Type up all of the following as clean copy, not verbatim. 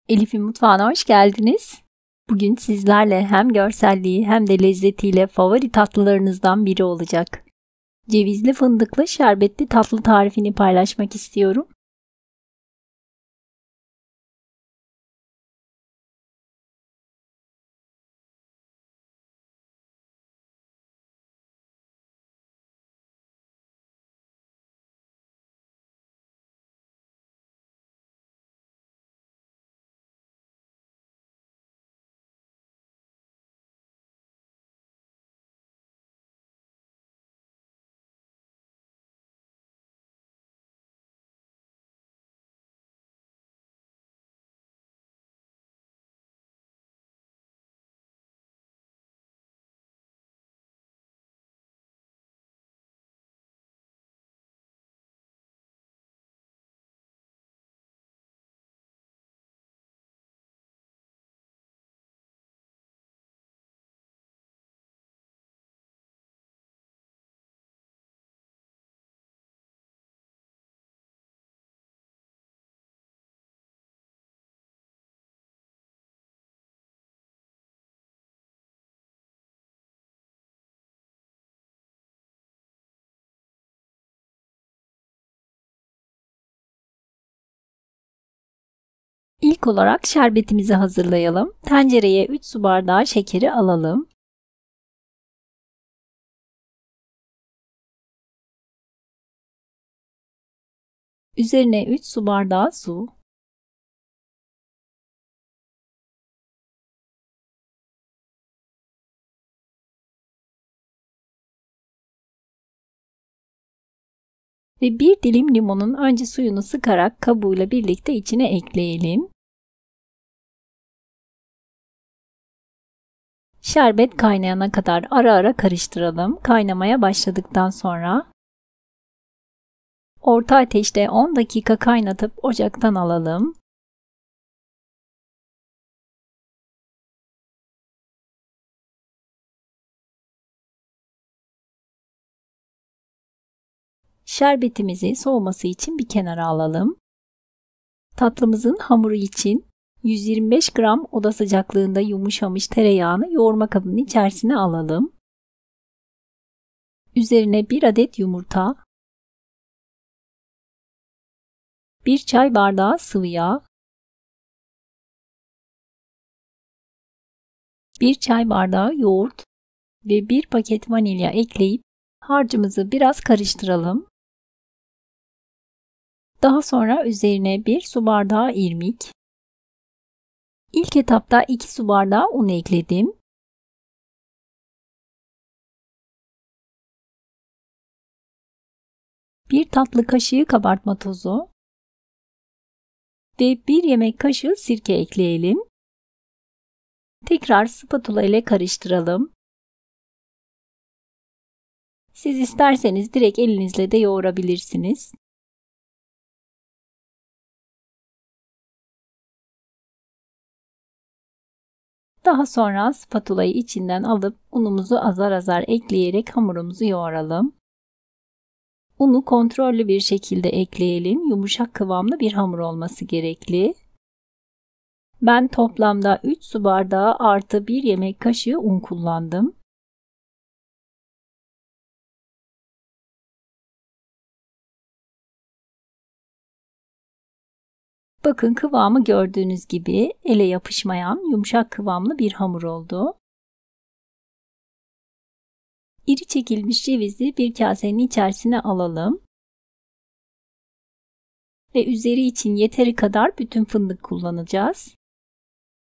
Elif'in mutfağına hoş geldiniz. Bugün sizlerle hem görselliği hem de lezzetiyle favori tatlılarınızdan biri olacak. Cevizli fındıklı şerbetli tatlı tarifini paylaşmak istiyorum. İlk olarak şerbetimizi hazırlayalım. Tencereye 3 su bardağı şekeri alalım. Üzerine 3 su bardağı su. Ve bir dilim limonun önce suyunu sıkarak kabuğuyla birlikte içine ekleyelim. Şerbet kaynayana kadar ara ara karıştıralım. Kaynamaya başladıktan sonra orta ateşte 10 dakika kaynatıp ocaktan alalım. Şerbetimizi soğuması için bir kenara alalım. Tatlımızın hamuru için 125 gram oda sıcaklığında yumuşamış tereyağını yoğurma kabının içerisine alalım. Üzerine 1 adet yumurta, 1 çay bardağı sıvı yağ, 1 çay bardağı yoğurt ve 1 paket vanilya ekleyip harcımızı biraz karıştıralım. Daha sonra üzerine 1 su bardağı irmik. İlk etapta 2 su bardağı un ekledim. Bir tatlı kaşığı kabartma tozu ve 1 yemek kaşığı sirke ekleyelim. Tekrar spatula ile karıştıralım. Siz isterseniz direkt elinizle de yoğurabilirsiniz. Daha sonra spatulayı içinden alıp unumuzu azar azar ekleyerek hamurumuzu yoğuralım. Unu kontrollü bir şekilde ekleyelim. Yumuşak kıvamlı bir hamur olması gerekli. Ben toplamda 3 su bardağı artı 1 yemek kaşığı un kullandım. Bakın kıvamı gördüğünüz gibi ele yapışmayan yumuşak kıvamlı bir hamur oldu. İri çekilmiş cevizi bir kasenin içerisine alalım. Ve üzeri için yeteri kadar bütün fındık kullanacağız.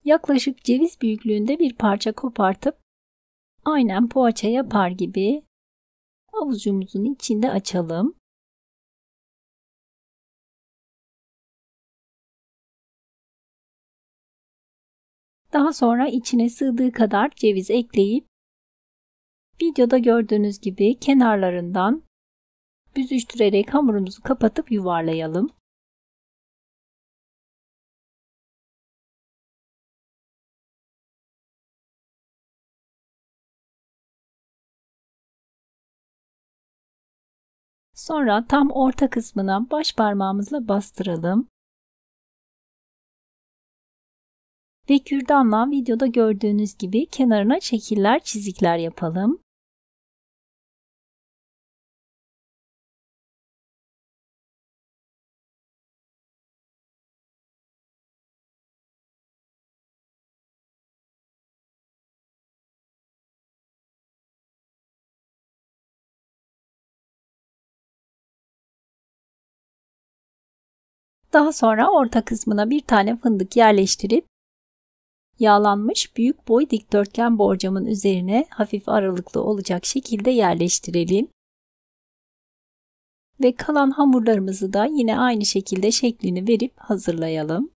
Yaklaşık ceviz büyüklüğünde bir parça kopartıp aynen poğaça yapar gibi avucumuzun içinde açalım. Daha sonra içine sığdığı kadar ceviz ekleyip videoda gördüğünüz gibi kenarlarından büzüştürerek hamurumuzu kapatıp yuvarlayalım. Sonra tam orta kısmına baş parmağımızla bastıralım. Ve kürdanla videoda gördüğünüz gibi kenarına şekiller, çizikler yapalım. Daha sonra orta kısmına bir tane fındık yerleştirip yağlanmış büyük boy dikdörtgen borcamın üzerine hafif aralıklı olacak şekilde yerleştirelim. Ve kalan hamurlarımızı da yine aynı şekilde şeklini verip hazırlayalım.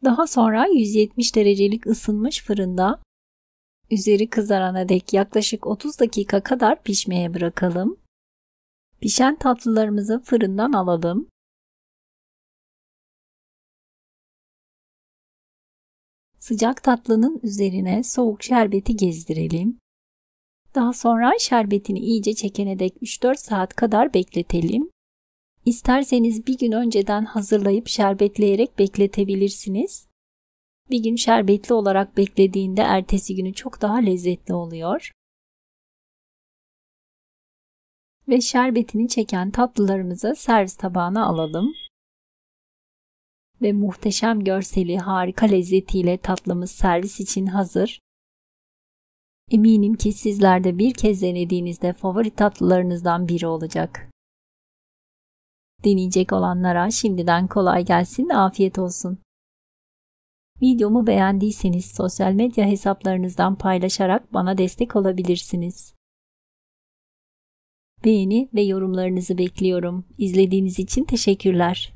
Daha sonra 170 derecelik ısınmış fırında üzeri kızarana dek yaklaşık 30 dakika kadar pişmeye bırakalım. Pişen tatlılarımızı fırından alalım. Sıcak tatlının üzerine soğuk şerbeti gezdirelim. Daha sonra şerbetini iyice çekene dek 3-4 saat kadar bekletelim. İsterseniz bir gün önceden hazırlayıp şerbetleyerek bekletebilirsiniz. Bir gün şerbetli olarak beklediğinde ertesi günü çok daha lezzetli oluyor. Ve şerbetini çeken tatlılarımızı servis tabağına alalım. Ve muhteşem görseli, harika lezzetiyle tatlımız servis için hazır. Eminim ki sizler de bir kez denediğinizde favori tatlılarınızdan biri olacak. Deneyecek olanlara şimdiden kolay gelsin, afiyet olsun. Videomu beğendiyseniz sosyal medya hesaplarınızdan paylaşarak bana destek olabilirsiniz. Beğeni ve yorumlarınızı bekliyorum. İzlediğiniz için teşekkürler.